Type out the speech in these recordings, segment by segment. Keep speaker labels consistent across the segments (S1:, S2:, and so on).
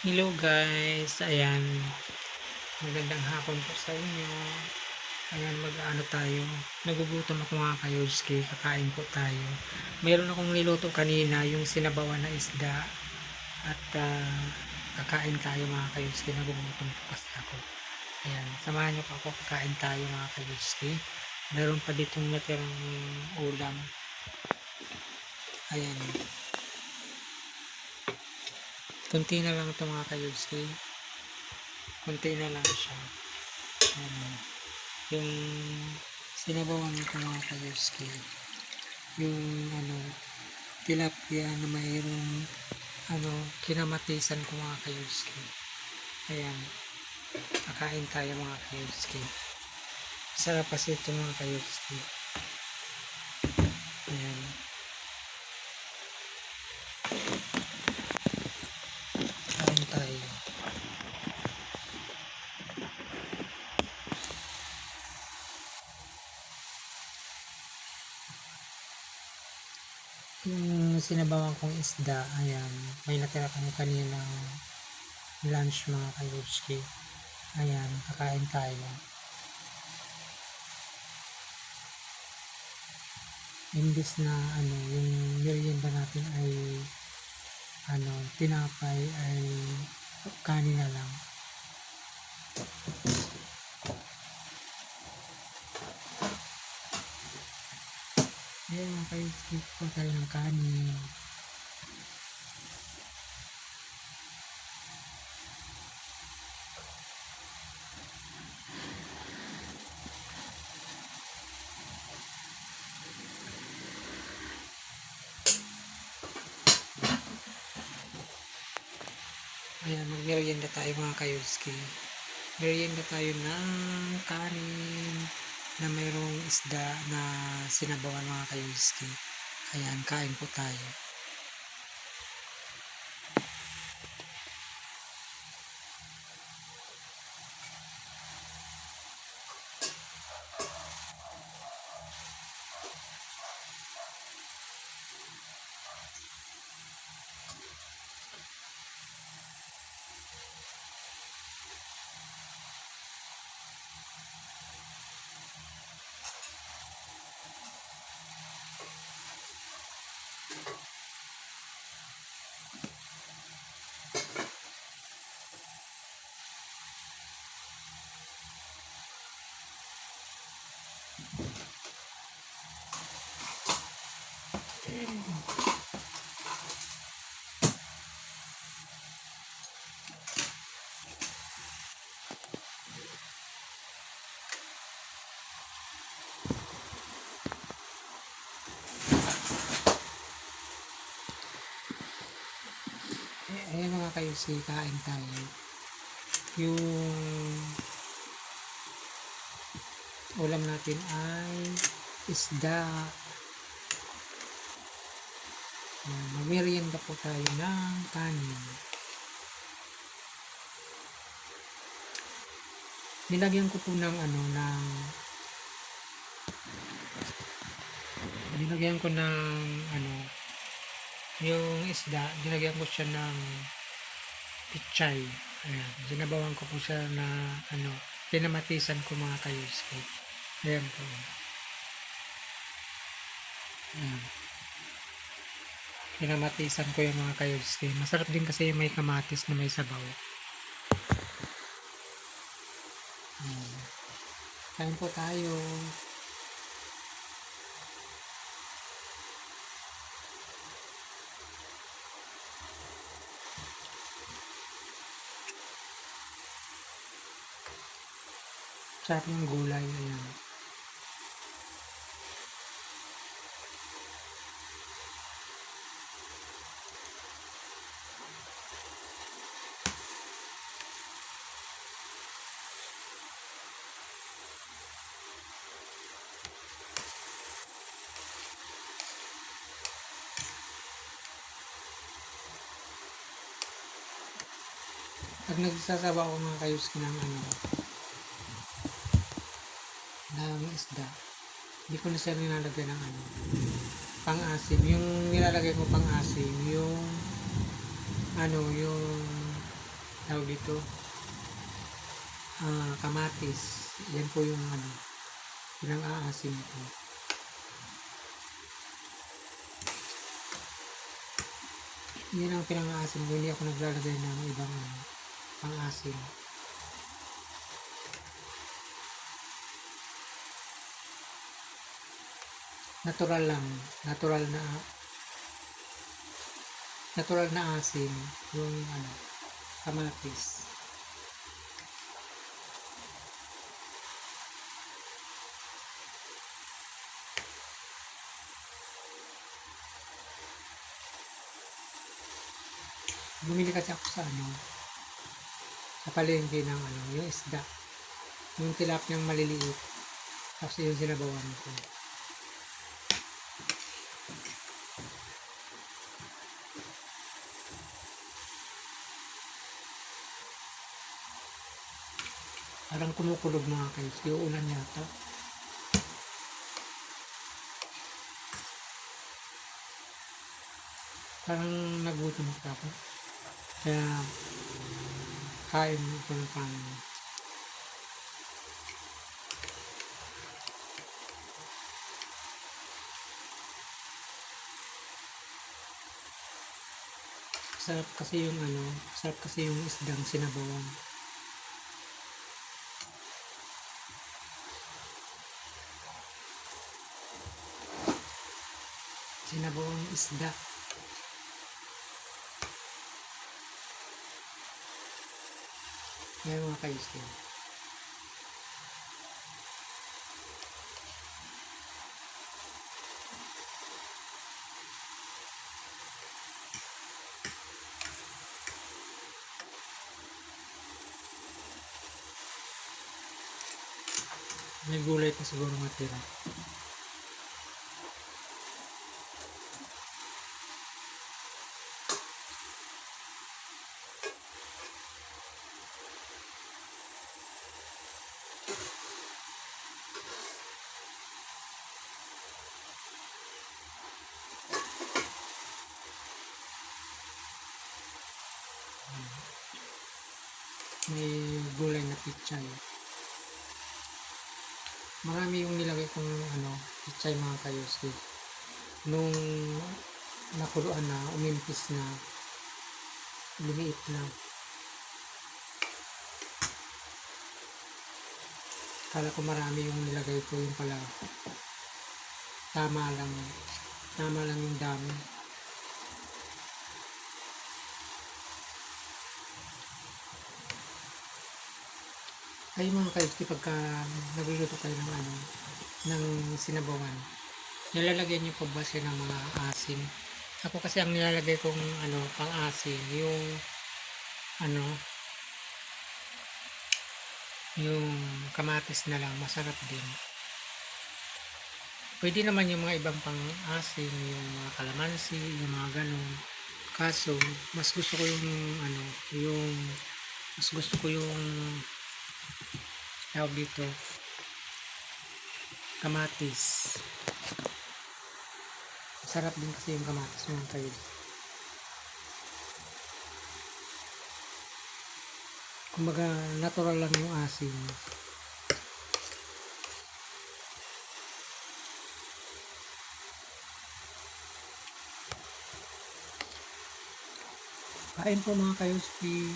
S1: Hello guys, ayan, magandang hapon po sa inyo. Ayan, mag-ano tayo, nagugutom ako mga kayoski, kakain po tayo. Meron akong niluto kanina, yung sinabawan na isda, at kakain tayo mga kayoski, nagugutom po kasi ako. Ayan, samahan niyo po ako, kakain tayo mga kayoski. Meron pa ditong natirang ulam. Ayan, kunti na lang ito mga kayoski, kunti na lang siya. Ayan. Yung sinabawan ko mga kayoski, yung tilapia na mayroong kinamatisan ko mga kayoski. Ayan, kakain tayo mga kayoski. Sarap kasi ito mga kayoski. Ayan, kain tayo. Yung sinabawan kong isda, ayan, may natira kami kaninang lunch mga kayoski. Ayan, kakain tayo. Imbis na yung merienda natin ay tinapay, ay kanin na lang. Ayan mga kayoski, po tayo ng kanin. Ayan, magmerienda tayo mga kayoski. Merienda tayo ng kanin na mayroong isda na sinabawan mga kayoski. Ayan, kain po tayo. Ayan mga kayoski, kain tayo. Yung ulam natin ay isda. Magmerienda po tayo ng kanin. Nilagyan ko po ng nilagyan ko ng yung isda, nilagyan ko siya ng pichay. Ayan, sinabawan ko po siya na pinamatisan ko mga kayoski. Ayan po. Ayan. Pinamatisan ko yung mga kayoski. Masarap din kasi may kamatis na may sabaw. Ayan. Kain po tayo. Sarap ng gulay. Ayan. Pag nagsasabaw ko mga kayoski ng ng isda, hindi ko na siya nilalagay ng pang-asim. Yung nilalagay ko pang-asim, yung yung tawag dito, kamatis. Yan po yung pinang-aasim ko. Yan ang pinang-aasim ko, hindi ako naglalagay ng ibang pang-asim. Natural lang, natural na asim yung kamatis. Bumili kasi ako sa palengke ng yung isda, yung tilapiyang maliliit, tapos yung sinabawan ko. Parang kumukulog mga guys, yung ulan yata. Parang nagutom ako, kaya kain ko ng kanin. Sarap kasi yung isdang sinabawan. Sinabawang isda. Ngayon mga kaisko, may gulay pa siguro matira. May gulay na pichay. Marami yung nilagay kong pichay mga kayoski. Nung nakuluan na, umimpis na, lumiit na. Kala ko marami yung nilagay ko, yung pala tama lang yung dami. Ay mga kayoski, pagka nagluluto kayo ng sinabawan, nilalagyan niyo pa ba siya ng mga asin? Ako kasi ang nilalagay kong pang-asin, yung kamatis na lang, masarap din. Pwede naman yung mga ibang pang-asin, yung mga kalamansi, yung mga ganun. Kaso mas gusto ko yung tawag dito, kamatis. Masarap din kasi yung kamatis mga kayo. Kumbaga natural lang yung asin. Kain po mga kayoski.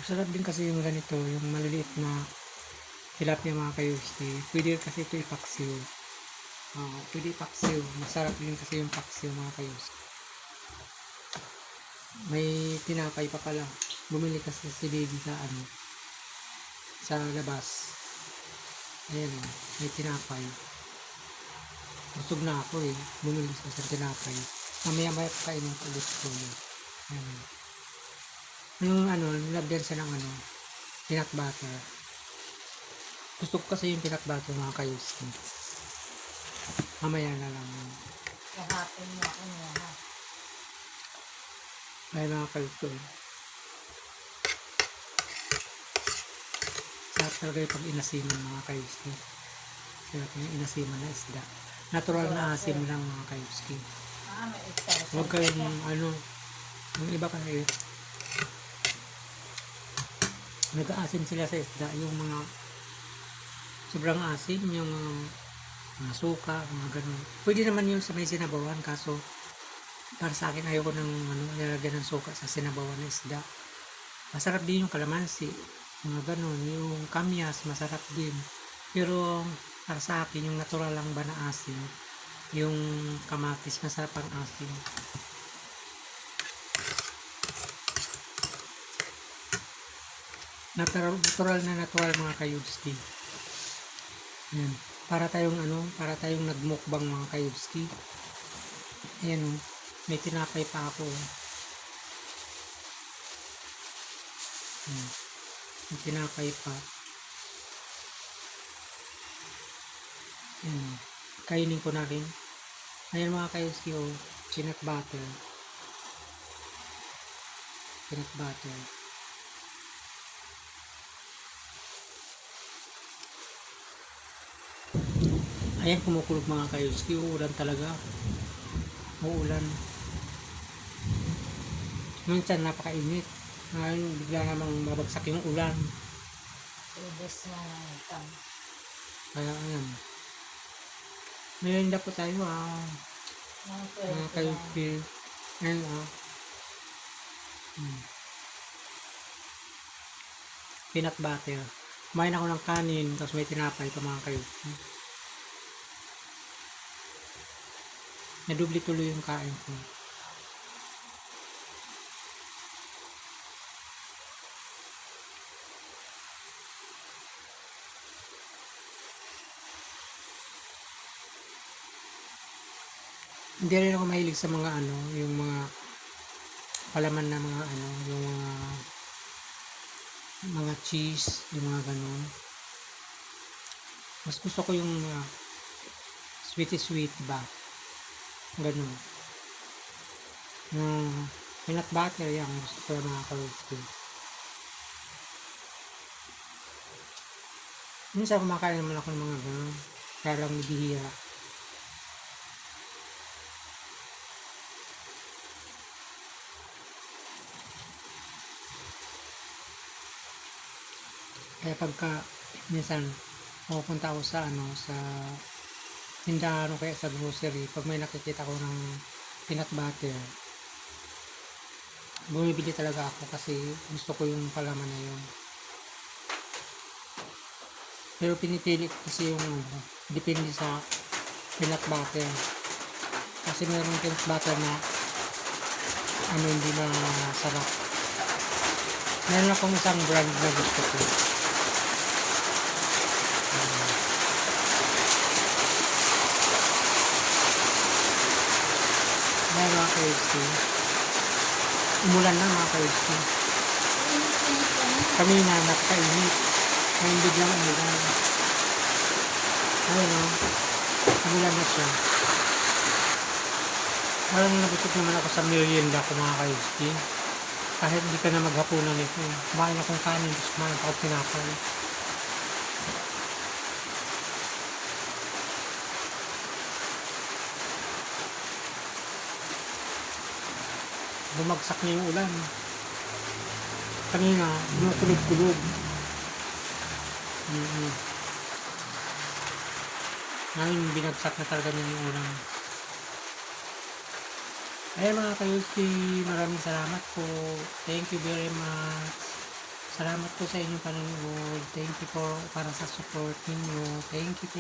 S1: Masarap din kasi yung ganito, yung maliliit na tilapia mga kayoski. Pwede kasi ito ipaksiw. Pwede ipaksiw. Masarap din kasi yung paksiw mga kayoski. May tinapay pa pala. Bumili kasi si Baby sa labas. Ayan may tinapay. Busog na ako bumili sa tinapay. Mamaya kainin ko ulit ko yun. Ayan. Yung nilagyan siya ng peanut butter. Gusto ko kasi yung pinakbato mga kayuski. Mamaya na lang.
S2: Kahapon mo ako niya ha.
S1: Ay mga kayuski. Sarap talaga yung pag inasiman mga kayuski. Sarap yung inasiman na isda. Natural na asim lang mga kayuski.
S2: May isa.
S1: Huwag kayong yung iba kasi nag-aasim sila sa isda. Yung mga sobrang asim, yung mga suka, mga ganun. Pwede naman yung sa may sinabawan, kaso para sa akin ayoko ng nilagyan ng suka sa sinabawan na isda. Masarap din yung kalamansi, mga ganun. Yung kamyas, masarap din. Pero para sa akin, yung natural lang ba na asim, yung kamatis, masarap ang asim. Natural na natural mga kayudski. Ayan. Para tayong nagmukbang mga kayudski. Ayan o, may tinapay pa ako. Ayan. May tinapay pa. Ayan o, kainin ko na rin. Ayan mga kayudski o, peanut butter. Peanut butter. Ayan, kumukulog mga kayudski. Uulan talaga. Uulan. Minsan napakainit. Ngayon bigla namang babagsak yung ulan.
S2: Ibes na ito.
S1: Kaya ayan. Mayroon po tayo mga kayudski. Ayan peanut butter. Kumain ako ng kanin, tapos may tinapay pa mga kayudski. Nadubli tuloy yung kain ko. Hindi rin ako mahilig sa mga yung mga palaman na mga yung mga cheese, yung mga ganun. Mas gusto ko yung sweet ba. Ganun. Peanut butter yan. Gusto ko yung mga kayudski. Minsan kumakain naman ako ng mga ganun. Kaya lang bihira. Kaya pagka minsan pupunta ako sa sa tindahan o kaya sa grocery, pag may nakikita ko ng peanut butter, bumibili talaga ako kasi gusto ko yung palaman na yun. Pero pinipili ko kasi yung depende sa peanut butter. Kasi mayroong peanut butter na hindi na sarap. Meron akong isang brand na gusto ko. Mga kayudski. Umulan na mga kayudski. Kanina napakainit. Ngayon biglang umulan. Ayun umulan na siya. Parang nabusog naman ako sa merienda ko mga kayudski. Kahit hindi ka na maghapunan ito. Kumain akong kanin, tapos kumain ako tinapay. Bumagsak na yung ulan. Kanina, kulog-kulog. Ngayon, binagsak na talaga niya yung ulan. Ayan mga kayudski, maraming salamat po. Thank you very much. Salamat po sa inyong panonood. Thank you para sa support ninyo. Thank you.